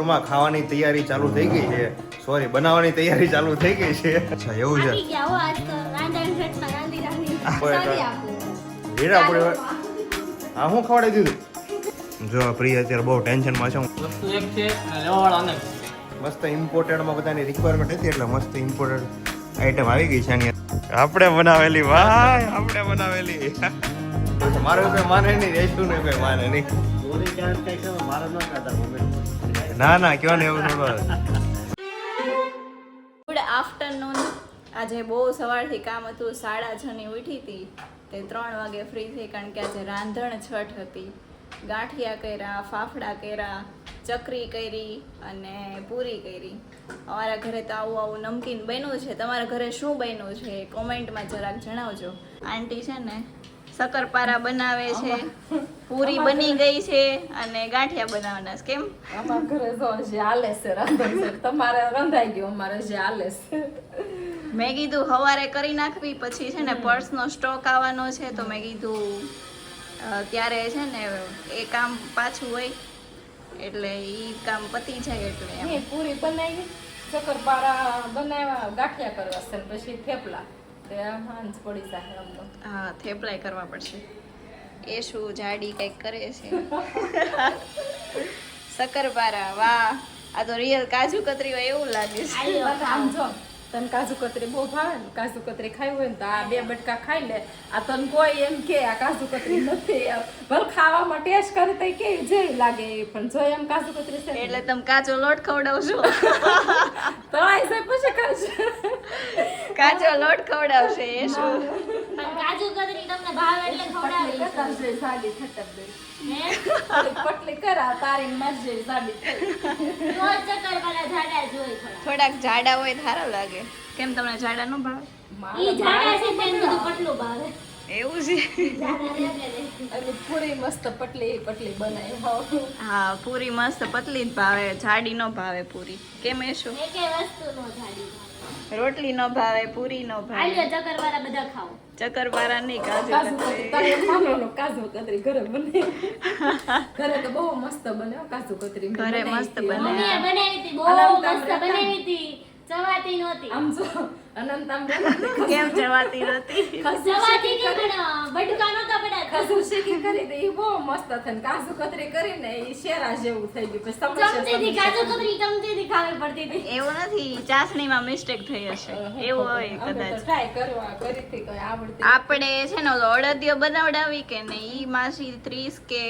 માં ખાવાની તૈયારી ચાલુ થઈ ગઈ છે. સોરી, બનાવવાની તૈયારી ચાલુ થઈ ગઈ છે. અચ્છા, એવું છે. હા, હું ખવડાવી દીધું. જો પ્રિય અત્યારે બહુ ટેન્શનમાં છે. વસ્તુ એક છે અને લેવાવાળા અનેક. મસ્ત ઇમ્પોર્ટેડમાં બધાની રિક્વાયરમેન્ટ હતી એટલે મસ્ત ઇમ્પોર્ટેડ આઈટમ આવી ગઈ છે આની. આપણે બનાવેલી, ભાઈ આપણે બનાવેલી. મારો કોઈ માને નહીં, રેશું ને કોઈ માને નહીં. ના ના, કયો ને એવું થોડું. Good afternoon. આજે બહુ સવારથી કામ હતું. 6:30 ની ઉઠી હતી તે 3 વાગે ફ્રી થઈ, કારણ કે આજે રાંધણ છઠ હતી. ગાંઠિયા કર્યા, ફાફડા કર્યા, ચકરી કરી અને પૂરી કરી. અમારા ઘરે તો આવું નમકીન બન્યું છે. તમારા ઘરે શું બન્યું છે કોમેન્ટમાં જરાક જણાવજો. આંટી છે ને શક્કરપારા બનાવે છે, પૂરી બની ગઈ છે અને ગાંઠિયા બનાવવાના છે. કેમ અમારા ઘરે જો જે હાલે છે રાંધણ છે. તમારે રંધાઈ ગયું, અમારે જે હાલે છે. મેં કીધું સવારે કરી નાખવી, પછી છે ને પર્સનો સ્ટોક આવવાનો છે તો મેં કીધું ત્યારે છે ને એ કામ પાછું હોય એટલે ઈ કામ પતી જાય એટલે એમ. પૂરી બનાવી, શક્કરપારા બનાવ્યા, ગાંઠિયા કરવા છે, પછી થેપલા. હાંજ પડી જાય અમને. હા, થેપલાય કરવા પડશે. એ શું જાડી કંઈક કરે છે. શક્કરપારા, વાહ, આ તો રિયલ કાજુ કતરી હોય એવું લાગે છે. આમ જો તને કાજુ કતરી બહુ ભાવે ને, કાજુ કતરી ખાઈ હોય ને તો આ 2 બટકા ખાઈ લે. આ તને કોઈ એમ કે આ કાજુ કતરી નથી, ભલે ખાવામાં ટેસ્ટ કરે તો કેવી જેવી લાગે, પણ જો એમ કાજુ કતરી છે એટલે તમે કાચો લોટ ખવડાવશો. તળાઈ જાય પછી ખાશે. કાચો લોટ ખવડાવશે એ શું. પણ કાજુ કતરી તમને ભાવે એટલે ખવડાવી. કતરજે સાડી ખટક દે. પટલી કરા તારી મરજી સાડી. રોજ ચક્કર વાળા જાડા જોઈ થોડાક જાડા હોય તો સારું લાગે. કેમ તમને જાડા નો ભાવે? ઈ જાડા છે તેમ બધું પટલું ભાવે. એવું છે. અને પૂરી મસ્ત પટલી પટલી બનાવી. હા, પૂરી મસ્ત પતલી જ ભાવે, જાડી નો ભાવે પૂરી. કેમ એ શું? એકે વસ્તુ નો જાડી ભાવે. રોટલી નો ભાવે, પૂરી નો ભાવે. આલ્યો ચક્કર વાળા બધા ખાઓ. ચક્કરપારા નહીં, કાજુ કાજુ કતરી. કતરી તારે માનવાનો કાજુ કતરી ઘરે બને. ઘરે તો બહુ મસ્ત બને હો કાજુ કતરી. મેં ઘરે બનાવી મસ્ત હતી. બને. મમ્મીએ બનાવી હતી, બહુ મસ્ત બનાવી હતી. ચવાતી નહોતી. આમ જો અનંત આમ કેમ જવાતી નથી? ચવાતી નહીં પણ બટકા નહોતા પડ્યા. ખજૂર શેકી કરી દે ઈ બહુ મસ્ત થઈને કાજુ કતરી કરીને ઈ શેરા જેવું થઈ ગયું. પછી ચમચીથી કાજુ કતરી ચમચીથી ખાવી પડતી હતી. એવું નથી, ચાસણીમાં મિસ્ટેક થઈ હશે એવું હોય કદાચ. ટ્રાય કરવા કરીથી કોઈ આવડતી. આપણે છે ને ઓલો અડદિયો બનાવડાવી કે ને, ઈ માસી 30 કે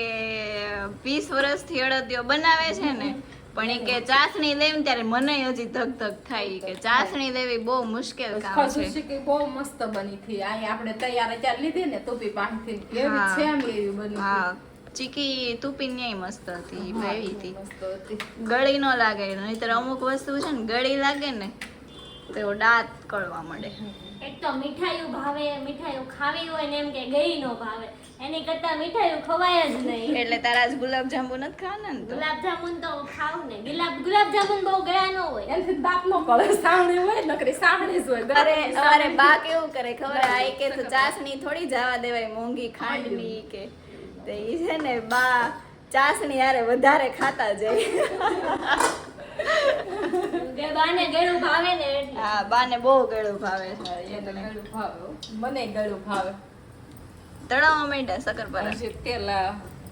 20 વર્ષથી અડદિયો બનાવે છે ને, પણ ઈ કે ચાસણી લેવી ત્યારે મને હજી ધક ધક થાય કે ચાસણી લેવી બહુ મુશ્કેલ કામ ખજૂર છે. શેકી બહુ મસ્ત બની હતી. આ આપણે તૈયાર અત્યારે લીધી ને ટોપી પાસેથી એવી હા. છે એમ એવી બની હા, ચીકી તુપી ન્યાય મસ્ત હતી, હતી. ભાવી હતી. મસ્ત હતી. ગળી નો લાગે, નહીતર અમુક વસ્તુ છે ને ગળી લાગે ને તો દાંત કળવા મળે. એક તો મીઠાઈઓ ભાવે, મીઠાઈઓ ખાવી હોય ને એમ કે ગઈ નો ભાવે, એની કરતા મીઠાઈઓ ખવાય જ નહીં. એટલે તારા આજ ગુલાબજાંબુ નથી ખાવાના ને તો? ગુલાબજામુન તો ખાવ ને. ગુલાબજામુન બહુ ગળા નો હોય. એનાથી દાંત નો કળે. સાવણી હોય નકરી સાવણી જ હોય. અરે અમારે બા કેવું કરે ખબર? આ કે તો ચાસણી થોડી જવા દેવાય મોંઘી ખાંડની કે, તો ઈ છે ને બા ચાસણી હારે વધારે ખાતા જાય. કે બાને ગળું ભાવે ને એટલે. હા, બાને બહુ ગળું ભાવે છે. એને ગળું ભાવે હો. મને ગળું ભાવે. તળાવવા માંડ્યા શક્કરપારા. હજી તેલ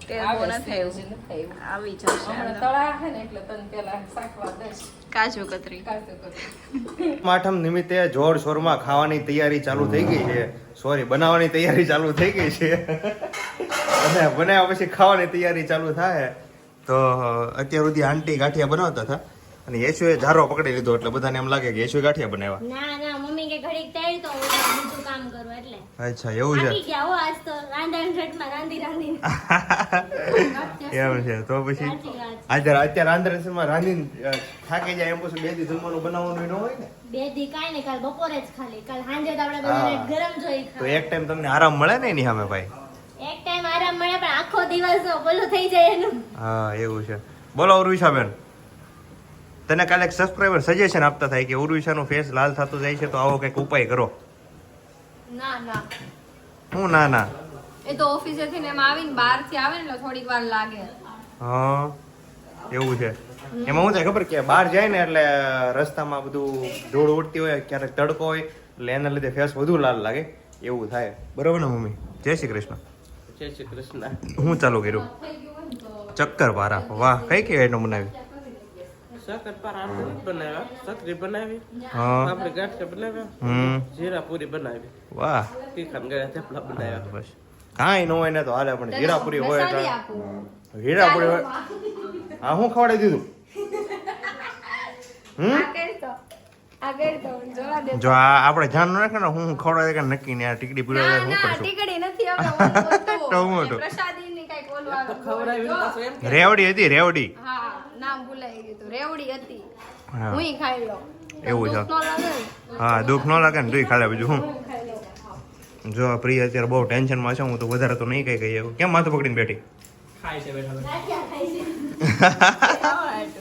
તેલ આવે બહુ છે, નથી આવ્યું. હજી નથી આવ્યું. આવી જશે હમણાં હાલો. તળા છે ને એટલે તને પેલા શાકવા દઈશ. કાજુ કતરી. કાજુ કતરી. આઠમ નિમિત્તે જોર શોરમાં ખાવાની તૈયારી ચાલુ થઈ ગઈ છે. સોરી, બનાવવાની તૈયારી ચાલુ થઈ ગઈ છે. અને બનાવ્યા પછી ખાવાની તૈયારી ચાલુ થાય. તો અત્યાર સુધી આંટી ગાંઠિયા બનાવતા હતા અને યશુએ ઝારો પકડી લીધો એટલે બધાને એમ લાગે કે યશુએ ગાંઠિયા બનાવ્યા. ના ના, મમ્મી કે ઘડીક તળી તો હું બીજું કામ કરું એટલે. અચ્છા, એવું છે. થાકી ગયા હો આજ તો રાંધણ છઠમાં રાંધી રાંધી. એમ છે. તો પછી સાચી વાત. અત્યારે આંધ્રદેશમાં રાંધીને થાકી જાય એમ પછી બે દી જમવાનું બનાવવાનું ન હોય ને, બે દી કાંઈ ને કાલ બપોરે જ ખાલી. કાલ સાંજે તો આપણે બધાને હા. ગરમ જોઈ તો ખાવા. એક ટાઈમ તમને આરામ મળે ને એની સામે ભાઈ. એક ટાઈમ આરામ મળે પણ આખો દિવસ બોલું થઈ જાય એનું. હા, એવું છે. બોલો ઉર્વિશાબેન, તને કાલે એક સબસ્ક્રાઇબર સજેશન આપતા થાય કે ઉર્વિશાનું ફેસ લાલ થતું જાય છે તો આવો કંઈક ઉપાય કરો. ના ના, હું ના ના. એ તો ઓફિસેથી ને એમ આવીને બહારથી આવે ને એટલે થોડીક વાર લાગે. હા, એવું છે. એમાં શું થાય ખબર કે બહાર જાય ને એટલે રસ્તામાં બધું ધૂળ ઉડતી હોય, ક્યારેક તડકો હોય, એટલે એના લીધે ફેસ વધુ લાલ લાગે એવું થાય. બરોબર ને મમ્મી? જય શ્રી કૃષ્ણ. જય શ્રી કૃષ્ણ. હું ચાલુ કર્યું? ચક્કર પારા. વાહ, કઈ કઈ આઈટમ બનાવી? શક્કરપારા બનાવ્યા, સકરી બનાવી, હા. આપણે ગાંઠિયા બનાવ્યા, જીરા પૂરી બનાવી, વાહ, તીખા ને ગળ્યા થેપલા બનાવ્યા. બસ કાંઈ ન હોય ને તો હાલે, પણ હીરાપુરી હોય એટલે હીરાપુરી હોય. હા, હું ખવડાવી દીધું. જો આ આપણે ધ્યાન ન રાખે ને, હું ખવડાવી કે નક્કી ને આ ટીકડી પૂરી શું કરશું? ટીકડી નથી હવે ટોમેટો. પ્રસાદીની કઈક ઓલું આવે. ખવડાવી પાછું એમ કે રેવડી હતી, રેવડી. હા, નામ ભૂલાઈ ગયું હતું. રેવડી હતી. હા. હુંય ખાઈ લો. એવું છે. દુઃખ ન લાગે ને? હા, દુઃખ ન લાગે ને, તુંય ખાલે બીજું હું. જો પ્રિય અત્યારે બહુ ટેન્શનમાં છે, હું તો વધારે તો નહીં કઈ કહી. કેમ માથું પકડીને બેઠી? ખાય છે બેઠા બેઠા. ગાંઠિયા ખાય છે.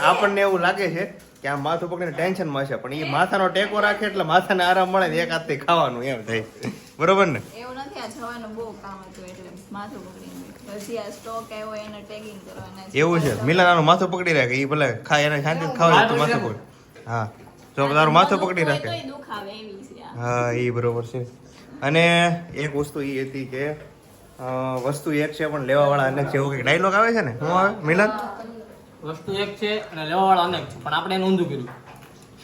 આપણને એવું લાગે છે કે આ માથું પકડીને ટેન્શનમાં છે, પણ એ માથાનો ટેકો રાખે એટલે માથાને આરામ મળે ને એક હાથથી ખાવાનું એમ થાય. બરોબર ને? એવું નથી, આ જવાનું બહુ કામ હતું એટલે માથું પકડીને બેઠી. હજી આ સ્ટોક આવ્યો એને ટેગિંગ કરવાના છે. એવું છે. મિલાનાનું માથું પકડી રાખે, એ ભલે ખાય એને શાંતિથી ખાવા તો માથું પકડ. હા, જો તારું માથું પકડી રાખે. તોય દુઃખ આવે એવી છે આ. હા, એ બરોબર છે. અને એક વસ્તુ એ હતી કે વસ્તુ એક છે પણ લેવાવાળા અનેક છે, એવું કંઈક ડાયલોગ આવે છે ને, શું આવે મિલન? વસ્તુ એક છે અને લેવાવાળા અનેક છે, પણ આપણે એને ઊંધું કર્યું.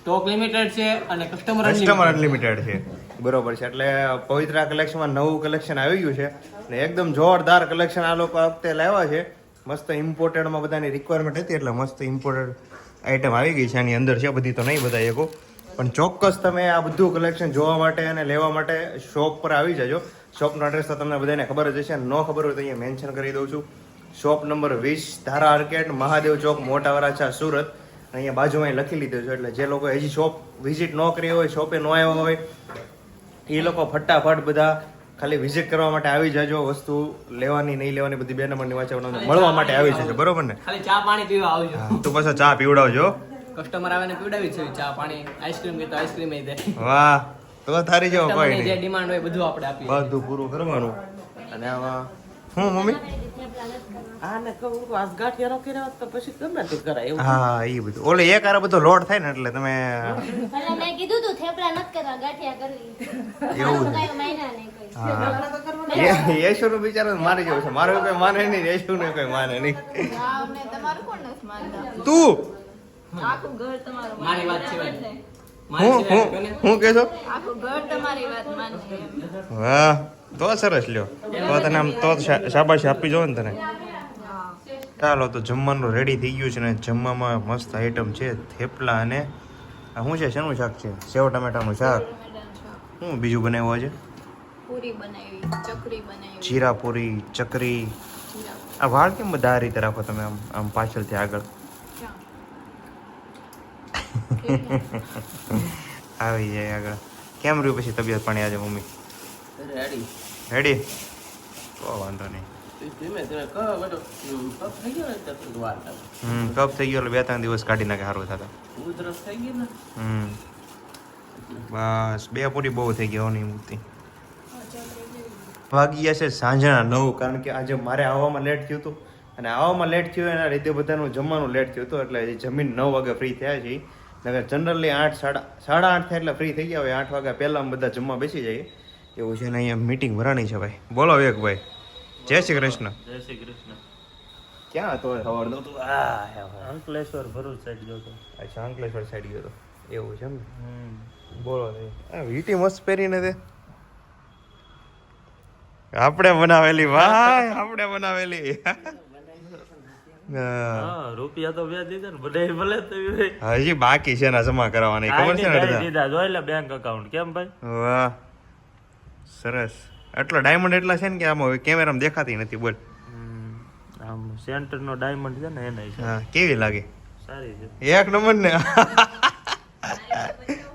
સ્ટોક લિમિટેડ છે અને કસ્ટમર અનલિમિટેડ છે. બરોબર છે. એટલે પવિત્રા કલેક્શનમાં નવું કલેક્શન આવી ગયું છે ને એકદમ જોરદાર કલેક્શન આ લોકો આ વખતે લાવ્યા છે. મસ્ત ઇમ્પોર્ટેડમાં બધાની રિક્વાયરમેન્ટ હતી એટલે મસ્ત ઇમ્પોર્ટેડ આઈટમ આવી ગઈ છે. આની અંદર છે, બધી તો નહીં બતાવી શકો, પણ ચોક્કસ તમે આ બધું કલેક્શન જોવા માટે અને લેવા માટે શોપ પર આવી જજો. શોપનો એડ્રેસ તો તમને બધાને ખબર જ હશે, ન ખબર હોય તો અહીંયા મેન્શન કરી દઉં છું. શોપ નંબર 20, ધારા આર્કેડ, મહાદેવ ચોક, મોટા વરાછા, સુરત. અહીંયા બાજુમાં લખી લીધું છે, એટલે જે લોકો હજી શોપ વિઝિટ ન કરી હોય, શોપે ન આવ્યા હોય, એ લોકો ફટાફટ બધા ખાલી વિઝિટ કરવા માટે આવી જાજો. વસ્તુ લેવાની નહીં લેવાની બધી બે નંબરની વાંચે મળવા માટે આવી જજો. બરોબર ને? ખાલી ચા પાણી પીવા આવજો. તું પાછો ચા પીવડાવજો. કસ્ટમર આવે ને પીવડાવી છે ચા પાણી, આઈસ્ક્રીમ કે તો આઈસ્ક્રીમ દે. વાહ, તો તારી જેવો કોઈ તમને જે નહીં. ડિમાન્ડ હોય બધું આપણે આપીએ. બધું પૂરું કરવાનું. અને આમાં હું મમ્મી? આને કહું આજ ગાંઠિયા નો કર્યા હોત તો પછી ગમે તે કરાય એવું. હા, એ બધું ઓલે એક આરે બધો લોડ થાય ને એટલે તમે ભલે મેં કીધું તું થેપલા નથી કરવા, ગાંઠિયા કરવી. એવું છે. કાંઈ માયના નહીં કોઈ. હા, યશુનું બિચારો મારી જેવું છે. મારું કોઈ માને નહીં, યશુને કોઈ માને નહીં. હા, અમને તમારું કોણ નથી માનતા? તું આખું ઘર તમારું મારી વાત માને છે. ને. મારી હું સિવાય કોને? હું કહેશો? આખું ઘર તમારી વાત માને એમ. વાહ, તો સરસ લ્યો. તો તને આમ તો શાબાશી આપી જો ને તને. હા. ચાલો, તો જમવાનું રેડી થઈ ગયું છે ને જમવામાં મસ્ત આઈટમ છે, થેપલા અને આ શું છે, શેનું શાક છે? સેવ ટમેટાનું શાક. શું બીજું બનાવ્યું આજે? પૂરી બનાવી, ચકરી બનાવી, જીરા પૂરી, ચકરી. જીરા આ વાળ કેમ બધા આ રીતે રાખો તમે, આમ આમ પાછળથી આગળ આવી જાય આગળ? કેમ રહ્યું પછી તબિયત પાણી આજે મમ્મી? રેડી. રેડી? તો વાંધો નહીં. ધીમે ધીમે કહો બધો કપ થઈ ગયો ને તો થોડી વાર લાગે. કપ થઈ ગયો એટલે 2-3 દિવસ કાઢી નાખે સારું થતા. ઉધરસ થઈ ગઈ ને. બસ 2 પૂરી બહુ થઈ ગઈ હોની મૂર્તિ. વાગી ગયા છે સાંજના 9, કારણ કે આજે મારે આવવામાં લેટ થયું હતું અને આવવામાં લેટ થયું એના લીધે બધાનું જમવાનું લેટ થયું હતું, એટલે જમીન 9 વાગે ફ્રી થયા છે. નગર જનરલી 8 સાડા 8 થાય એટલે ફ્રી થઈ ગયા હોય. 8 વાગ્યા પહેલાં બધા જમવા બેસી જઈએ એવું છે ને. અહીંયા મીટિંગ ભરાણી છે ભાઈ. બોલો વિવેકભાઈ. જય શ્રી કૃષ્ણ. જય શ્રી કૃષ્ણ. ક્યાં હતો ખબર નહોતું? અંકલેશ્વર ભરૂચ સાઈડ ગયો હતો. અચ્છા, અંકલેશ્વર સાઈડ ગયો હતો એવું છે એમ ને? બોલો આ વીટી મસ્ત પહેરીને તે આપણે બનાવેલી, ભાઈ આપણે બનાવેલી. હા, રૂપિયા તો વ્યાજ દીધા ને બધા ભલે તો હજી બાકી છે ને જમા કરાવવાની, ખબર છે ને અડધા? દીધા જોઈ લે બેંક અકાઉન્ટ. કેમ ભાઈ? વાહ, સરસ. એટલો ડાયમંડ એટલા છે ને કે આમાં કેમેરામાં દેખાતી નથી. બોલ. આમ સેન્ટર નો ડાયમંડ છે ને એના હિસાબે હા, કેવી લાગે? સારી છે. એક નંબર ને.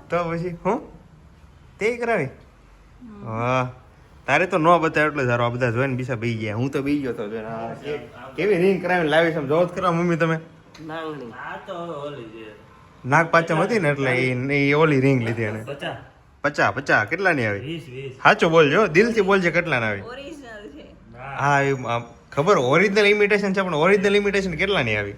તો પછી હું તે કરાવી? વાહ, તારે તો ન બતાવે એટલે સારું. આ બધા જોઈને બીજા બી ગયા. હું તો બી ગયો તો જોઈને. કેવી રિંગ કરાવીને લાવી છે, જોત કરવા મમ્મી તમે. નાંગણી. આ તો ઓલી છે નાગ પાંચમ હતી ને એટલે એ ઓલી રિંગ લીધી એને. 50 કેટલાની આવી? 20 સાચું બોલજો, દિલથી બોલજે કેટલાની આવી? ઓરિજિનલ છે. હા, એ ખબર ઓરિજિનલ ઇમિટેશન છે પણ ઓરિજિનલ ઇમિટેશન કેટલાની આવી?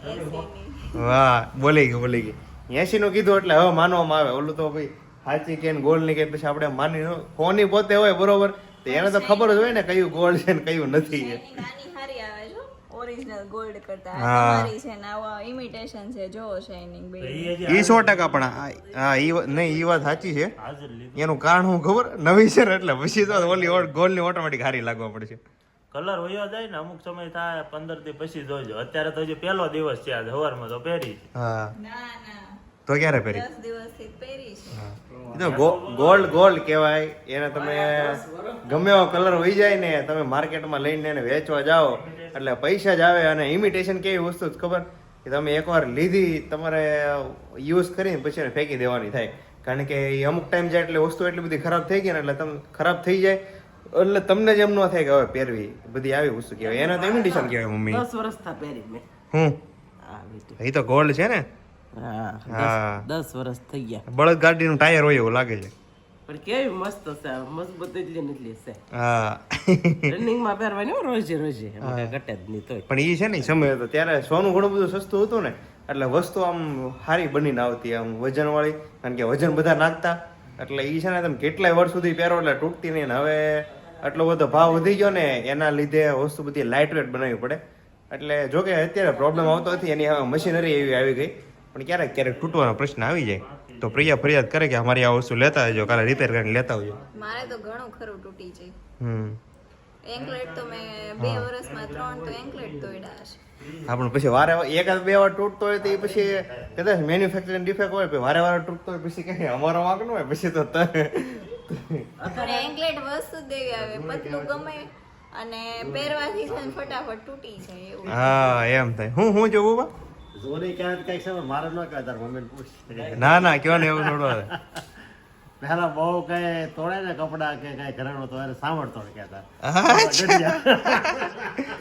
80 ની. વાહ, બોલી ગઈ 80 નું કીધું એટલે હવે માનવામાં આવે. ઓલું તો ભાઈ સાચી કે ગોલ્ડ ની કે પછી આપણે માની ફોની પોતે હોય બરોબર, તો એને તો ખબર જ હોય ને કયું ગોલ્ડ છે ને કયું નથી. Shining આની હારી આવે છે ઓરિજિનલ ગોલ્ડ કરતા. આ હા. તમારી છે ને આવા ઇમિટેશન છે જો શાઇનિંગ બે. ઈ 100% પણ હા નહીં ઈ વાત સાચી છે. એનું કારણ હું ખબર, નવી છે ને એટલે પછી તો ઓલી ગોલ્ડ ની ઓટોમેટિક હારી લાગવા પડશે. કલર વયો જાય ને અમુક સમય થાય 15 થી પછી જોજો. અત્યારે તો હજી પહેલો દિવસ છે, આજ સવારમાં તો પહેરી છે. હા ના તો ક્યારે પહેરી? 10 દિવસથી જ પહેરી છે. એ તો ગોલ્ડ કહેવાય. એને તમે ગમે એવો કલર હોઈ જાય ને, તમે માર્કેટમાં લઈને એને વેચવા જાઓ એટલે પૈસા જ આવે. અને ઇમિટેશન કેવી વસ્તુ જ ખબર કે તમે એકવાર લીધી તમારે યુઝ કરીને પછી એને ફેંકી દેવાની થાય. કારણ કે એ અમુક ટાઈમ જાય એટલે વસ્તુ એટલી બધી ખરાબ થઈ ગઈ ને એટલે તમે ખરાબ થઈ જાય એટલે તમને જ એમ ન થાય કે હવે પહેરવી. બધી આવી વસ્તુ કહેવાય. એને તો ઇમિટેશન કહેવાય મમ્મી. 10 વર્ષ થા પહેરી મેં. હું આ બેટી. એ તો ગોલ્ડ છે ને. હા હા. 10 વર્ષ થઈ ગયા. બળદ ગાડીનું ટાયર હોય એવું લાગે છે. પણ કેવી મસ્ત છે, મજબૂત એટલી ને એટલી છે. હા રનિંગ માં પહેરવાની હો રોજે એમાં કઈ ઘટે જ નહીં તોય. પણ એ છે ને સમય હતો ત્યારે સોનું ઘણું બધું સસ્તું હતું ને એટલે વસ્તુ આમ સારી બનીને આવતી, આમ વજન વાળી. કારણ કે વજન બધા નાખતા એટલે એ છે ને તમે કેટલાય વર્ષ સુધી પહેરો એટલે તૂટતી નહીં. ને હવે આટલો બધો ભાવ વધી ગયો ને એના લીધે વસ્તુ બધી લાઇટ વેટ બનાવવી પડે. એટલે જો કે અત્યારે પ્રોબ્લેમ આવતો નથી, એની હવે મશીનરી એવી આવી ગઈ. પણ ક્યારેક ટૂટવાનો પ્રશ્ન આવી જાય તો પ્રિયા ફરિયાદ કરે કે અમારી આ વસ્તુ લેતા આવજો, કાલે રિપેર કરીને લેતા આવજો. મારે તો ઘણું ખરું તૂટી જાય. હમ એન્કલેટ તો મેં 2 વર્ષમાં 3 તો એન્કલેટ તોડ્યા છે. હા પણ પછી વારે એકાદ બે વાર તૂટતો હોય તો એ પછી કદાચ મેન્યુફેક્ચરિંગ ડિફેક્ટ હોય, પછી વારે તૂટતો હોય પછી કઈ અમારો વાંક ન હોય પછી તો અને એન્કલેટ વસ્તુ જ દેવી આવે, પતલું ગમે અને પહેરવાથી છે ને ફટાફટ તૂટી જાય એવું. હા એમ થાય. હું જોવું બા જોની ક્યાં કઈક છે મારે ન કહે તાર મમ્મીને પૂછ. ના કયો ને એવું થોડું આવે. પેલા બહુ કઈ તોડે ને કપડા કે કઈ ઘરેણું તો એને સાંભળતો કહેતા.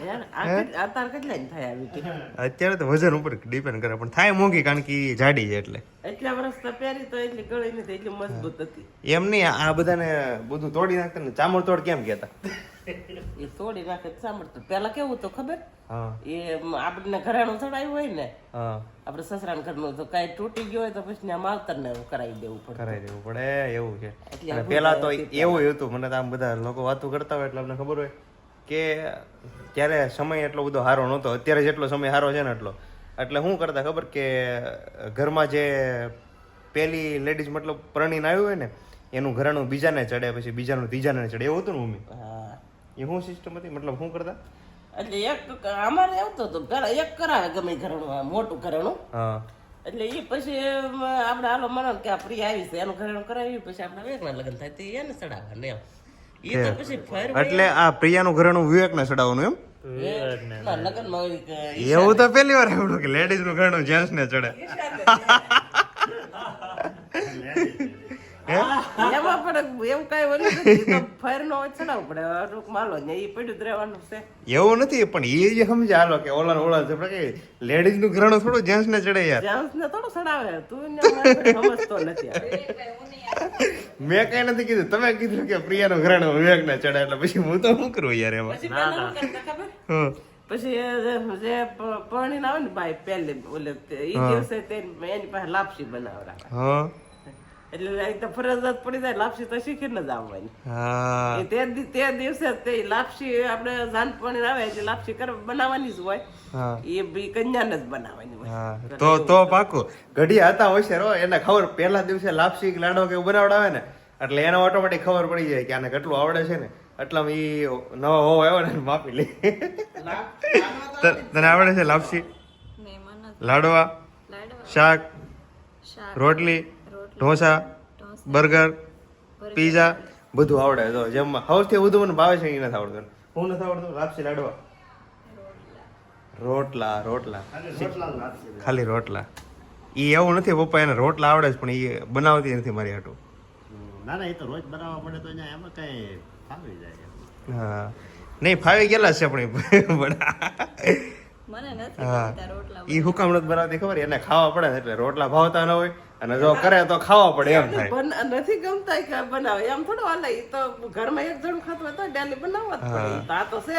યાર આ તાર કેટલા ની થાય આવી બેટી? અત્યારે તો વજન ઉપર ડિપેન્ડ કરે પણ થાય મોંઘી કારણ કે ઈ જાડી છે એટલે. એટલા વર્ષ તો પહેરી તો એટલી ગળી નથી, એટલી મજબૂત હતી. એમ નહીં, આ બધાને બધું તોડી નાખતા ને ચામડ તોડ કેમ કહેતા? એ તોડી નાખે તો સાંભળતો. પેલા કેવું તો ખબર, હા એ આપણને ઘરેણું ચડાવ્યું હોય ને, હા આપણે સસરાને ઘરનું, તો કઈ તૂટી ગયું હોય તો પછી આ માવતરને કરાવી દેવું પડે. કરાવી દેવું પડે એવું છે. એટલે અને પેલા તો એવું હતું, મને તો આમ બધા લોકો વાતો કરતા હોય એટલે અમને ખબર હોય કે ત્યારે સમય એટલો બધો સારો નહોતો. અત્યારે જેટલો સમય સારો છે ને એટલો. એટલે શું કરતા ખબર કે ઘરમાં જે પેલી લેડીઝ મતલબ પરણીને આવ્યું હોય ને એનું ઘરેણું બીજાને ચડે, પછી બીજાનું ત્રીજાને ચડે, એવું હતું ને મમ્મી? હા એ શું સિસ્ટમ હતી? મતલબ શું કરતા? એટલે એક અમારે એવું તો હતું, પેલા એક કરાવે ગમે ઘરેણું, આ મોટું ઘરેણું. હા એટલે એ પછી આપણે હાલો માનો કે આ પ્રિય આવી છે એનું ઘરેણું કરાવ્યું, પછી આપણે વેગના લગ્ન થાય તો એને ચડાવવા ને એમ. એ તો પછી ફેર એટલે આ પ્રિયાનું ઘરેણું વિવેકને ચડાવવાનું એમ? લગ્નમાં હોય કે એવું તો પહેલી વાર આવ્યું કે લેડીઝ નું ઘરેણું જેન્ટ્સ ને ચડે. એમાં પણ એવું કઈ ઓલું નથી, તો ફેર નો ચડાવવું પડે, ટૂંક માલો ને એ પડ્યું જ રહેવાનું છે. એવું નથી પણ એ જે સમજે હાલો કે ઓલા છે કે લેડીઝ નું ઘરેણું થોડું જેન્ટ્સ ને ચડે યાર. જેન્ટ્સ ને થોડું ચડાવે, તું ને સમજતો નથી. મેં કઈ નથી કીધું, તમે કીધું કે પ્રિયાનું ઘરેણું વિવેક ને ચડે એટલે પછી હું તો શું કરું યાર એમાં. પછી પેલા શું કરતા ખબર? હમ. પછી જે પરણીને આવે ને ભાઈ પહેલે ઓલે એ દિવસે એની પાસે લાપસી બનાવરા, હા એટલે તો ફરજિયાત પડી જાય લાપસી તો શીખીને જ આવવાની. હા એ તે દિવસે તે લાપસી આપણે જાન પરણીને આવે એટલે લાપસી બનાવવાની જ હોય. હા એ બી કન્યાને જ બનાવવાની હોય. હા તો પાકું ઘડિયા હતા હોય છે રો એને ખબર પહેલા દિવસે લાપસી લાડો કે એવું બનાવડાવે ને એટલે એને ઓટોમેટિક ખબર પડી જાય કે આને કેટલું આવડે છે ને. એટલામાં ઈ નવો હોવ આવ્યો ને માપી લે. તને આવડે છે લાપસી, ને મને લાડવા, લાડવા, શાક, શાક, રોટલી, ઢોસા, બર્ગર, પીઝા બધું આવડે. તો જેમ સૌથી વધુ મને ભાવે છે એ નથી આવડતું. હું નથી આવડતું લાપસી, લાડવા, રોટલા ખાલી રોટલા. ઈ એવું નથી પપ્પા એને રોટલા આવડે છે પણ એ બનાવતી નથી મારી હાટું. ના ના એ તો રોજ બનાવવા પડે તો અહીંયા એમાં કઈ ફાવી જાય. હા નહીં ફાવી ગયેલા છે પણ મને નથી હા ગમતા રોટલા ઈ હુકામ નથી બનાવતી ખબર એને ખાવા પડે ને એટલે રોટલા ભાવતા ન હોય અને જો કરે તો ખાવા પડે એમ થાય. નથી ગમતા કે બનાવે એમ થોડું હાલે ઈ તો ઘરમાં એક જણ ખાતું હોય તો ડાલી બનાવવા જ પડે ઈ તો આ તો છે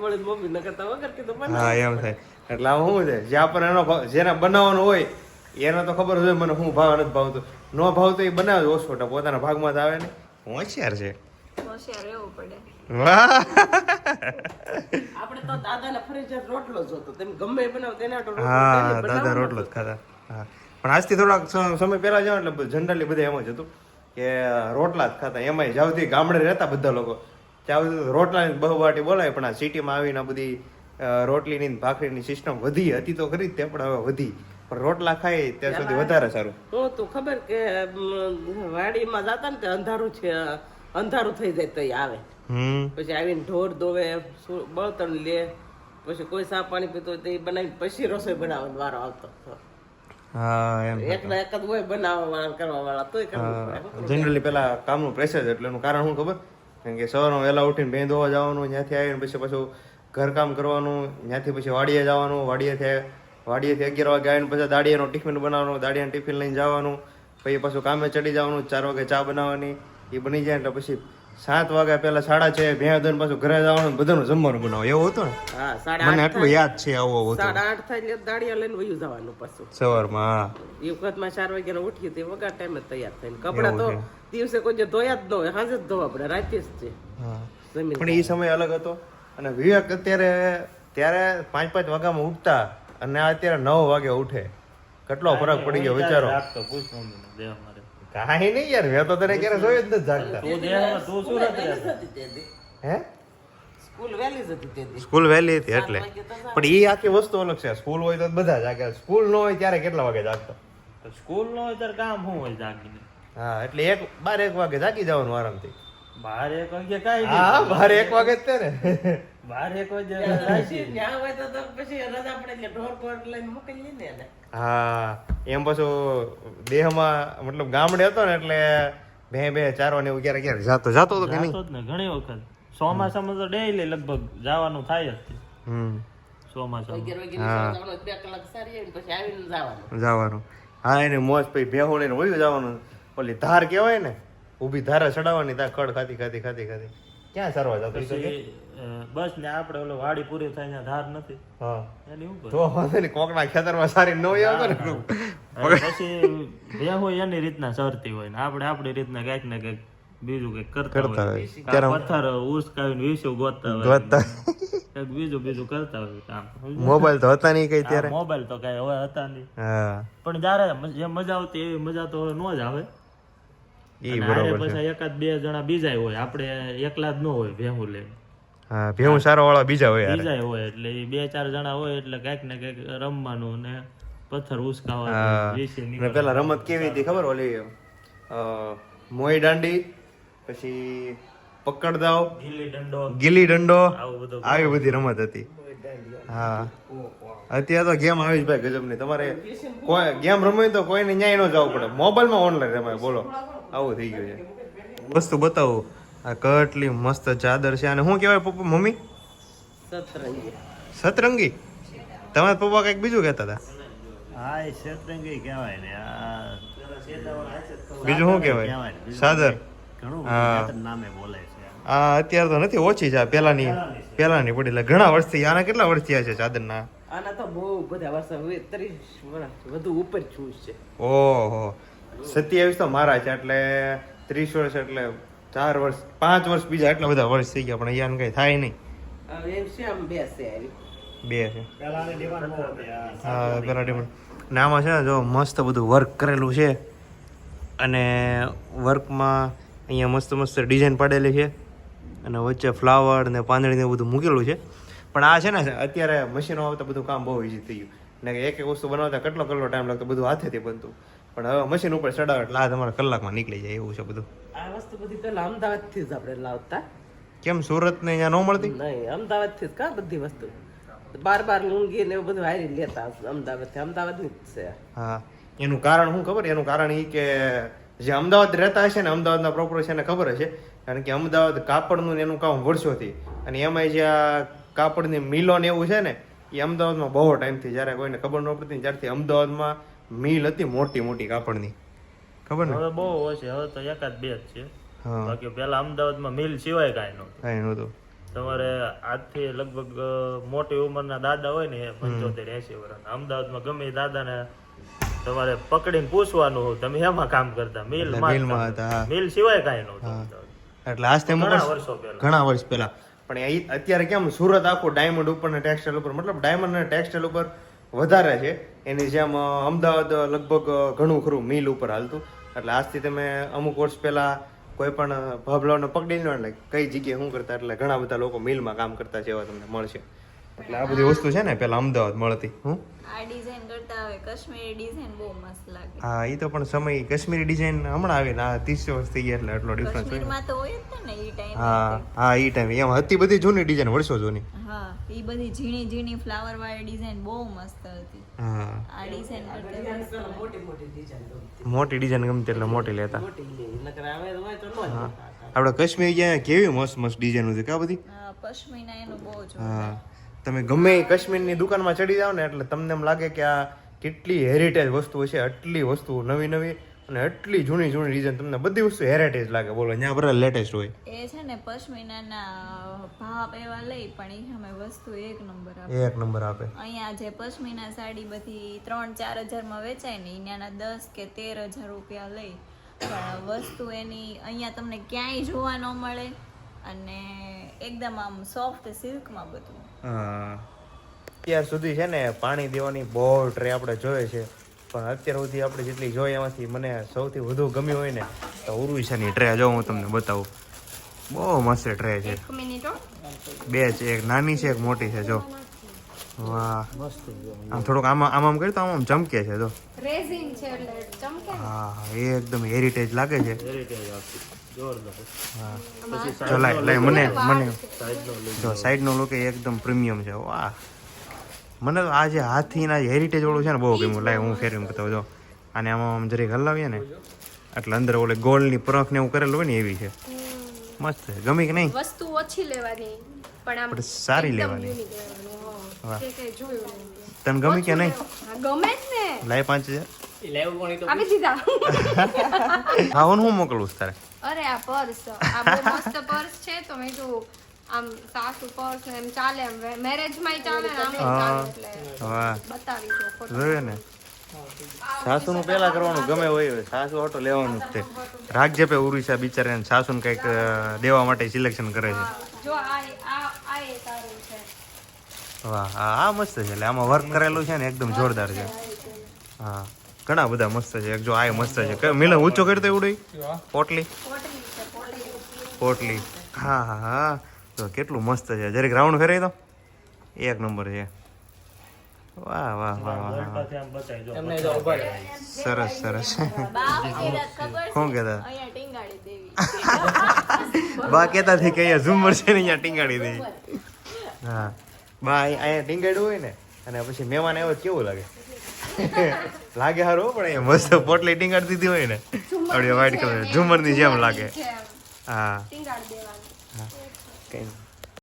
મળી મમ્મી ન કરતા વગર કીધું બનાવ. હા એમ થાય એટલે આમ શું છે જ્યાં પણ એનો જેને બનાવવાનું હોય એને તો ખબર હોય મને શું ભાવ નથી ભાવતું ન ભાવતું એ બનાવે ઓછો પોતાના ભાગમાં જ આવે ને હોશિયાર છે. હોશિયાર રહેવું પડે. વાહ આપણે તો દાદાને ફરજિયાત રોટલો જોતો તમે ગમે એ બનાવો તેના હાટુ રોટલો હા daily દાદા બનાવવાનો રોટલો જ ખાતા. હા પણ આજથી થોડાક સમય પહેલા જાવ એટલે જનરલી બધા એમ જ હતું કે રોટલા જ ખાતા. એમાંય જ્યાંથી ગામડે રહેતા બધા લોકો ત્યાં સુધી રોટલાની બહુબાટી બોલાય પણ આ સિટીમાં આવીને બધી રોટલીની ભાખરીની સિસ્ટમ વધી હતી તો ખરી જ તે પણ હવે વધી પણ રોટલા ખાય ત્યાં સુધી વધારે સારું. હું તું ખબર કે વાડીમાં જાતા ને તે અંધારું છે અંધારું થઈ જાય તો આવે પછી આવીને ઢોર દોવે બળતણ લે પછી કોઈ સા પાણી પીતો હોય તો એ બનાવીને પછી રસોઈ બનાવવાનો વારો આવતો. હા એમ એકના એક જ હોય બનાવવા વાળા કરવા વાળા તોય કરવું પડે. જનરલી પેલા કામનું પ્રેશર એટલે એનું કારણ શું ખબર કારણ કે સવારમાં વહેલા ઉઠીને ભેં ધોવા જવાનું ત્યાંથી આવીને પછી પાછું ઘરકામ કરવાનું ત્યાંથી પછી વાડીએ જવાનું વાડીએથી 11 વાગે આવીને પછી દાડિયાનો ટિફિન બનાવવાનું દાડિયાનું ટિફિન લઈને જવાનું પછી પાછું કામે ચડી જવાનું 4 વાગે ચા બનાવવાની એ બની જાય એટલે પછી 7 વાગ્યા પહેલા 6:30 ભેં ધોઈને પાછું ઘરે જવાનું બધાનું જમવાનું બનાવો એવું હતું ને. હા મને આટલું યાદ છે આવું હતું 8:30 થાય એટલે દાડિયા લઈને વયું જવાનું પાછું સવારમાં. હા એ વખતમાં 4 વાગ્યાનો ઉઠીએ તે વગર ટાઈમે તૈયાર થઈને કપડા તો દિવસે કોઈ જે ધોયા જ ન હોય સાંજે જ ધોવા પડે રાતે જ છે હા જમીન પણ એ સમય અલગ હતો અને વિવેક ત્યારે 5 વાગ્યામાં ઉઠતા અને અત્યારે 9 વાગે ઉઠે કેટલો ફરક પડી ગયો વિચારો. તો પૂછ મમ્મીને દેહ મારે કાંઈ નહીં યાર મેં તો તને ક્યારે જોયું જ નથી જાગતા. તું દેહમાં તું સુરત રહેતો. હે સ્કૂલ વહેલી જ હતી તે દી. સ્કૂલ વહેલી હતી એટલે પણ એ આખી વસ્તુ અલગ છે. સ્કૂલ હોય તો બધા જાગે સ્કૂલ ન હોય ત્યારે કેટલા વાગે જાગતા. તો સ્કૂલ નો હોય ત્યારે કામ શું હોય જાગીને હા એટલે 12-1 વાગે જાગી જવાનું આરામથી. 12-1 વાગે કાંઈ હા નહીં. 12-1 વાગે જ તે ને 12-1 વાગે પછી ન્યા હોય તો પછી રજા પડે એટલે ઢોર બોર લઈને મોકલી ને એને. હા એમ પાછું દેહમાં મતલબ ગામડે હતો ને એટલે બે ચારવાની એવું ક્યારે જાતો તો કે નહીં. જાતો જ ને ઘણી વખત ચોમાસામાં તો ડેઈલી લગભગ જવાનું થાય જ છે. ચોમાસામાં 11 વાગે જવાનું 2 કલાક સારી આવીને પછી આવીને જવાનું. હા એને મોજ પછી ભેહું લઈને વયું જવાનું. ઓલી ધાર કહેવાય ને ઊભી ધારે ચડાવવાની ત્યાં કડ ખાતી ક્યાં સરવા જતો પછી બસ ને આપણે ઓલો વાડી પૂરી થાય ત્યાં ધાર નથી હા એની ઉપર તો વાંધો નહીં કોકના ખેતરમાં સારી ન હોય આવતો ને પછી બે હોય એની રીતના સરતી હોય ને આપણે આપણી રીતના કઈક ને કઈક બીજું કઈક કરતા હોય કાં પથ્થર ઉસકાવીને વીસું ગોતતા હોય કઈક બીજું કરતા હોય કામ. મોબાઈલ તો હતા નહીં કઈ ત્યારે. મોબાઈલ તો કઈ હવે હતા નહીં હા પણ જયારે જે મજા આવતી એવી મજા તો હવે નો જ આવે. ઈ અને બરોબર હારે છે. પછી 1-2 જણા બીજા હોય આપણે એકલા જ ન હોય ભેહું લઈને હા ભેહું સારો વાળા બીજા હોય યાર. બીજા હોય એટલે એ 2-4 જણા હોય એટલે કઈક ને કઈક રમવાનું ને પથ્થર હા ઉસકાવવાનું વીસી અને પેલા રમત કેવી હતી ખબર ઓલી મોઈ દાંડી પછી પકડદાવ ગીલી દંડો આવું બધું આવી બધી રમત હતી. હા અત્યારે તો ગેમ આવી જ ભાઈ ગજબની. તમારે કોઈ ગેમ રમવી તો કોઈને ન્યાય ન જવું પડે મોબાઈલમાં ઓનલાઈન રમાય. બોલો આવું થઈ ગયું છે. વસ્તુ બતાવું આ કેટલી મસ્ત ચાદર છે. અને શું કહેવાય પપ્પા મમ્મી સતરંગી સતરંગી. તમારા પપ્પા કઈક બીજું કહેતા હતા. હા એ શેતરંગી કહેવાય ને આ બીજું શું કહેવાય સાદર. ઘણું હા. જાતના નામે બોલાય છે આ અત્યારે તો નથી ઓછી છે આ પેલાની પડી એટલે ઘણા વર્ષથી. આના કેટલા વર્ષ થયા છે ચાદરના? આના તો બહુ બધા વર્ષ 30 વર્ષ વધુ ઉપર છું છે. ઓહો 27 તો મારા છે એટલે 30 વર્ષ એટલે 4 વર્ષ 5 વર્ષ બીજા એટલા બધા વર્ષ થઈ ગયા પણ અહીંયા કઈ થાય નહીં. હવે એમ છે આમ બે છે આવી 2 છે. પેલાની ડિમાન્ડ બહુ હતી આ હા પેલા ડિમાન્ડ. ને આમાં છે ને જો મસ્ત બધું વર્ક કરેલું છે અને વર્કમાં અહીંયા મસ્ત ડિઝાઇન પાડેલી છે અને વચ્ચે ફ્લાવર ને પાંદડી ને બધું મૂકેલું છે. પણ આ છે ને અત્યારે મશીનો આવતા બધું કામ બહુ ઈઝી થઈ ગયું. ને એક વસ્તુ બનાવતા કેટલો ટાઈમ લાગતો બધું હાથેથી બનતું પણ હવે મશીન ઉપર ચડાવે એટલે આ તમારા કલાકમાં નીકળી જાય એવું છે બધું. આ વસ્તુ બધી પેલા અમદાવાદ થી જ આપણે લાવતા. કેમ સુરત ને અહીંયા ન મળતી? નહીં અમદાવાદ થી જ કા બધી વસ્તુ બાર લુંગી ને એવું બધું હારી લેતા અમદાવાદ થી. અમદાવાદ ની જ છે. હા એનું કારણ શું ખબર? એનું કારણ એ કે જે અમદાવાદ રહેતા હશે ને અમદાવાદના પ્રોપર છે એને ખબર હશે કારણ કે અમદાવાદ કાપડનું ને એનું કામ વર્ષોથી અને એમાં જે આ કાપડની મિલો ને એવું છે ને એ અમદાવાદમાં બહુ ટાઈમથી જ્યારે કોઈને ખબર ન પડતી ને ત્યારથી અમદાવાદમાં મિલ હતી મોટી મોટી કાપડની, ખબર ને? હવે બહુ ઓછી, હવે તો એકાદ બે જ છે. હા, બાકી પેલા અમદાવાદમાં મિલ સિવાય કાંઈ નહોતું. કાંઈ નહોતું. તમારે આજથી લગભગ મોટી ઉંમરના દાદા હોય ને 75-80 વર્ષ, અમદાવાદમાં ગમે એ દાદાને તમારે પકડીને પૂછવાનું હોય તમે એમાં કામ કરતા, મિલમાં હતા, હા. મિલ સિવાય કાંઈ નહોતું હા. અમદાવાદ. એટલે આજ તેમ ઘણા વર્ષો પહેલા. ઘણા વર્ષ પહેલા. પણ અત્યારે કેમ સુરત આખું ડાયમંડ ઉપર ને ટેક્સટાઇલ ઉપર, મતલબ ડાયમંડ અને ટેક્સટાઇલ ઉપર વધારે છે. એની જેમ અમદાવાદ લગભગ ઘણું ખરું મિલ ઉપર હાલતું. એટલે આજથી તમે અમુક વર્ષ પહેલા કોઈ પણ ભાભલાઓને પકડી લો એટલે કઈ જગ્યાએ શું કરતા, એટલે ઘણા બધા લોકો મિલમાં કામ કરતા છે એવા તમને મળશે. એટલે આ બધી વસ્તુ છે ને પેલા અમદાવાદ મળતી. આ ડિઝાઇન કરતા હવે કાશ્મીરી ડિઝાઇન બહુ મસ્ત લાગે. હા, એ તો પણ સમય કાશ્મીરી ડિઝાઇન હમણાં આવીને આ 30 વર્ષ થઈ ગયા એટલે એટલો ડિફરન્સ હોય. કાશ્મીરમાં તો હોય જ ને ઈ ટાઈમ. હા હા, એ ટાઈમ એમ હતી બધી જૂની ડિઝાઇન, વર્ષો જૂની. હા, ઈ બધી ઝીણી ઝીણી ફ્લાવર વાળી ડિઝાઇન બહુ મસ્ત હતી. હા, આ ડિઝાઇન કરતા મસ્ત લાગે. મોટી મોટી ડિઝાઇન મોટી ડિઝાઇન ગમતી એટલે મોટી લેતા. મોટી લે નકર આવે તો હોય તો ન જ. આપણે કાશ્મીર ગયા કેવી મસ્ત મસ્ત ડિઝાઇન હતી કા બધી. હા, પશ્મિના એનું બહુ જ. હા, તમે ગમે એ કાશ્મીરની દુકાનમાં ચડી જાવ ને એટલે તમને એમ લાગે કે આ કેટલી હેરિટેજ વસ્તુ છે, આટલી વસ્તુ નવી નવી અને આટલી જૂની જૂની ડિઝાઇન, તમને બધી વસ્તુ હેરિટેજ લાગે. બોલો, ત્યાં બધા લેટેસ્ટ હોય. એ છે ને પશ્મિનાના ભાવ એવા લઈ પણ એ અમે વસ્તુ એક નંબર આપે. એક નંબર આપે. અહીંયા જે પશ્મિના સાડી બધી 3-4 હજારમાં વેચાય ને અહીંયાના 10 કે 13,000 રૂપિયા લઈ, પણ વસ્તુ એની અહીંયા તમને ક્યાંય જોવા ન મળે અને એકદમ આમ સોફ્ટ સિલ્કમાં બધું. હા, અત્યાર સુધી છે ને પાણી દેવાની બહુ ટ્રે આપણે જોઈએ છે, પણ અત્યાર સુધી આપણે જેટલી જોઈએ એમાંથી મને સૌથી વધુ ગમી હોય ને તો ઉર્વિશાની ટ્રે. જો હું તમને બતાવું, બહુ મસ્ત ટ્રે છે. એક મિનિટ હો. બે છે, એક નાની છે એક મોટી છે. જો વાહ, આમ થોડુંક આમાં આમ કરી તો આમ ચમકે છે. જો રેઝિન છે એટલે ચમકે. હા, એ એકદમ હેરિટેજ લાગે છે. હેરિટેજ આપી જોરદાર. હા, જો લાય મને જો સાઈડનો લુક એકદમ પ્રીમિયમ છે. વાહ, મને તો આ જે હાથીના હેરિટેજ વાળું છે ને બહુ ગમ્યું. લાય હું ફેરવીને બતાવું. જો આને આમ જરીક હલાવીએ ને એટલે અંદર ઓલે ગોલ્ડની પરખ ને એવું કરેલું હોય ને એવી છે. મસ્ત છે. ગમી કે નહીં? વસ્તુ ઓછી લેવાની પણ આમ પણ સારી લેવાની. વાહ, તને ગમી કે નહીં? ગમે જ ને. લાય 5,000 લેવું પણ ઈ તો આપી દીધા. ખાવાનું હું મોકલું તારે? અરે આ પર્સ આ બહુ મસ્ત પર્સ છે તો મેં કીધું આમ સાસુ પર્સ એમ ચાલે, એમ મેરેજમાં ચાલે ને આમ ચાલે એટલે વાહ, બતાવી દો ફોટો. જોયું ને? સાસુનું પેલા કરવાનું ગમે હોય, સાસુ ઓટો લેવાનું જ તે. રાખજે પે ઉર્વિશા બિચારાને સાસુને કંઈક દેવા માટે સિલેક્શન કરે છે. જો આ એ સારું છે. વાહ, આ મસ્ત છે. એટલે આમાં વર્ક કરેલું છે ને એકદમ જોરદાર છે. હા, ઘણા બધા મસ્ત છે. એક જો આ મસ્ત છે. મિલન ઊંચો કરતો એવડું પોટલી પોટલી. હા હા હા, તો કેટલું મસ્ત છે. જરીક રાઉન્ડ ફેરાઈ તો એક નંબર છે. વાહ વાહ વાહ વાહ, ગળપાથી આમ બતાવી જો. એમને જો ઉભા રહે. સરસ સરસ. બા કીધા ખબર છે? કોણ કહેતા? અહીંયા ટીંગાડી દેવી. બા કહેતા હતી કે અહીંયા ઝુમર છે ને અહીંયા ટીંગાડી દે. હા, બા અહીંયા ટીંગાડ્યું હોય ને અને પછી મહેમાન આવ્યો તો કેવું લાગે? લાગે સારું, પણ અહીંયા મસ્ત પોટલી ટીંગાડી દીધી હોય ને આવડી વ્હાઈટ કલર ઝુમરની જેમ લાગે. હા, ટીંગાડ દેવાનું. કઈ